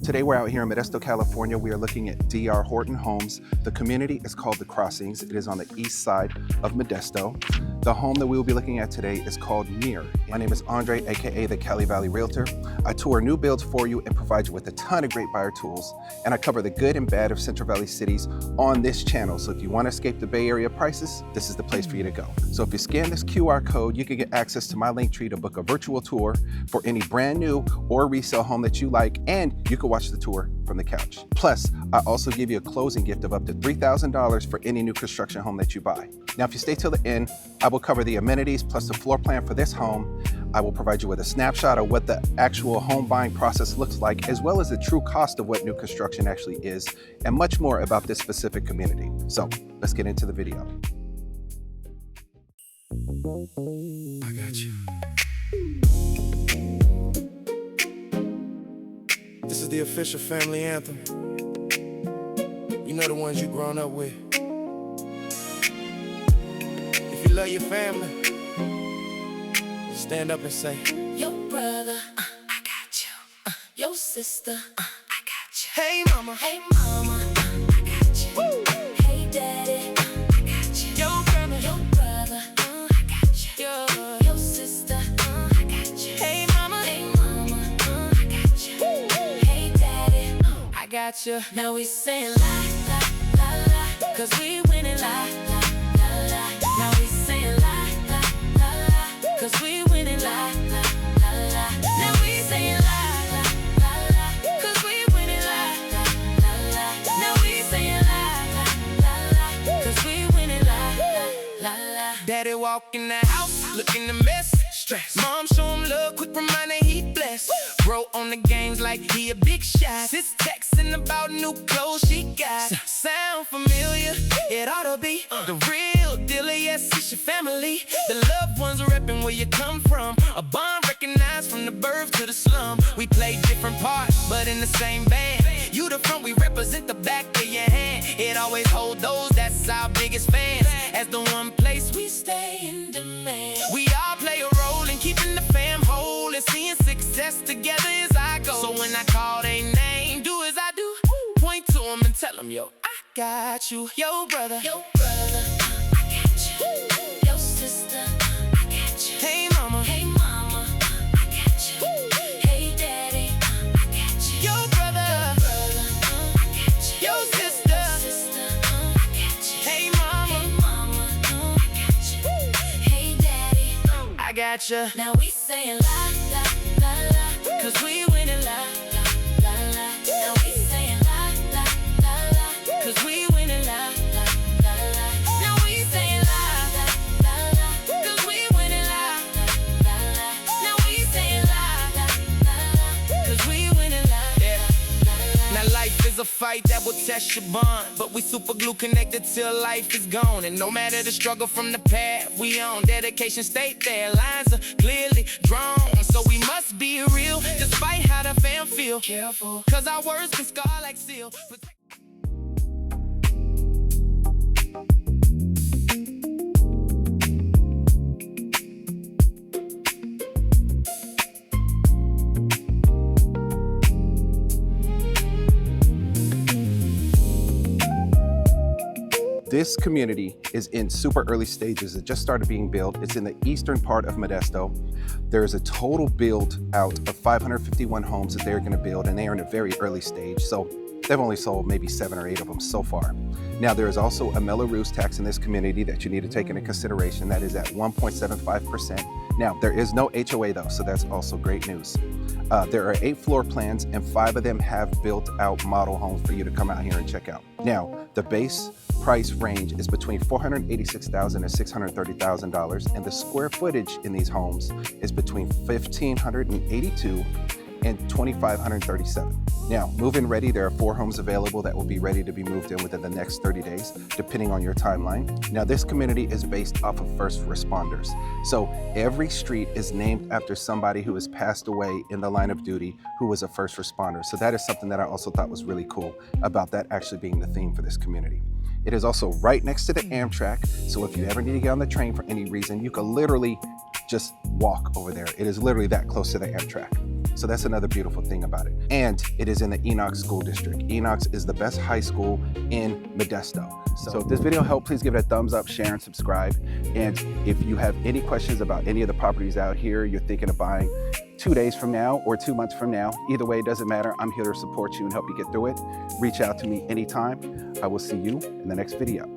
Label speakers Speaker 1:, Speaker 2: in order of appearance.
Speaker 1: Today we're out here in Modesto, California. We are looking at DR Horton Homes. The community is called The Crossings. It is on the east side of Modesto. The home that we will be looking at today is called Muir. My name is Andre, aka the Cali Valley Realtor. I tour new builds for you and provide you with a ton of great buyer tools. And I cover the good and bad of Central Valley cities on this channel. So if you want to escape the Bay Area prices, this is the place for you to go. So if you scan this QR code, you can get access to my link tree to book a virtual tour for any brand new or resale home that you like, and you can watch the tour from the couch. Plus, I also give you a closing gift of up to $3,000 for any new construction home that you buy. Now, if you stay till the end, I will cover the amenities plus the floor plan for this home. I will provide you with a snapshot of what the actual home buying process looks like, as well as the true cost of what new construction actually is, and much more about this specific community. So let's get into the video.
Speaker 2: I got you. This is the official family anthem. You know, the ones you grown up with. If you love your family, stand up and say,
Speaker 3: your brother, I got you. Your sister, I got you.
Speaker 2: hey mama,
Speaker 3: Hey mama, I got you.
Speaker 2: woo.
Speaker 3: Hey daddy, I got you.
Speaker 2: Your brother,
Speaker 3: Your brother, I got you. Your sister, I got you.
Speaker 2: hey mama,
Speaker 3: Hey mama, I got you.
Speaker 2: woo.
Speaker 3: Hey daddy,
Speaker 2: I got you.
Speaker 3: now we saying la la la la, 'cause we winning la la la la. Now we saying la la la la, 'cause we winning la la la la. Now we saying la la la la, 'cause we winning la la la la. Now we saying la la la la, 'cause we winning la la la la.
Speaker 2: Daddy walk in the house, looking a mess, stress. Mom show him love, quick reminder he blessed. Bro on the games like he a big shot. Sis texting about new clothes she got. Sound familiar? It ought to be the real deal. Yes, it's your family. The loved ones repping where you come from. A bond recognized from the birth to the slum. We play different parts, but in the same band. You the front, we represent the back of your hand. It always hold those, that's our biggest fans. As the one place we stay in demand. We all play a role in keeping the fam whole, and seeing success together is our goal. So when I call their name, do as I do, point to them and tell them, yo, I got you. Yo, brother,
Speaker 3: Your brother, I got you. Your sister, I got you.
Speaker 2: hey mama,
Speaker 3: Hey mama, I got you. Hey daddy, I got you.
Speaker 2: yo, brother,
Speaker 3: Brother, I got you.
Speaker 2: yo, sister,
Speaker 3: Sister, I got you.
Speaker 2: hey mama,
Speaker 3: Hey mama, I got you. Hey daddy,
Speaker 2: I got you.
Speaker 3: now we saying la la la la, 'cause we winning la la la la. Now we saying la la la la, 'cause we winning la la la la. Now we saying la la la la, 'cause we winning la la la la. Now we saying la la la la, 'cause we winning la la la la.
Speaker 2: Now life is a fight that will test your bond, but we super glue connected till life is gone. And no matter the struggle from the path we on, dedication stay there, lines are clearly drawn. So we must be real, despite how the fam feel.
Speaker 3: Careful.
Speaker 2: 'Cause our words can scar like steel.
Speaker 1: This community is in super early stages. It just started being built. It's in the eastern part of Modesto. There's a total build out of 551 homes that they're gonna build, and they are in a very early stage. So they've only sold maybe 7 or 8 of them so far. Now, there is also a Melrose tax in this community that you need to take into consideration. That is at 1.75%. Now, there is no HOA though, so that's also great news. There are 8 floor plans, and 5 of them have built out model homes for you to come out here and check out. Now, the base price range is between $486,000 and $630,000, and the square footage in these homes is between 1,582 and 2,537. Now, move-in ready, there are 4 homes available that will be ready to be moved in within the next 30 days, depending on your timeline. Now, this community is based off of first responders. So every street is named after somebody who has passed away in the line of duty who was a first responder. So that is something that I also thought was really cool about that actually being the theme for this community. It is also right next to the Amtrak, so if you ever need to get on the train for any reason, you can literally just walk over there. It is literally that close to the Amtrak. So that's another beautiful thing about it. And it is in the Enochs School District. Enochs is the best high school in Modesto. So if this video helped, please give it a thumbs up, share, and subscribe. And if you have any questions about any of the properties out here you're thinking of buying 2 days from now or 2 months from now, either way, it doesn't matter. I'm here to support you and help you get through it. Reach out to me anytime. I will see you in the next video.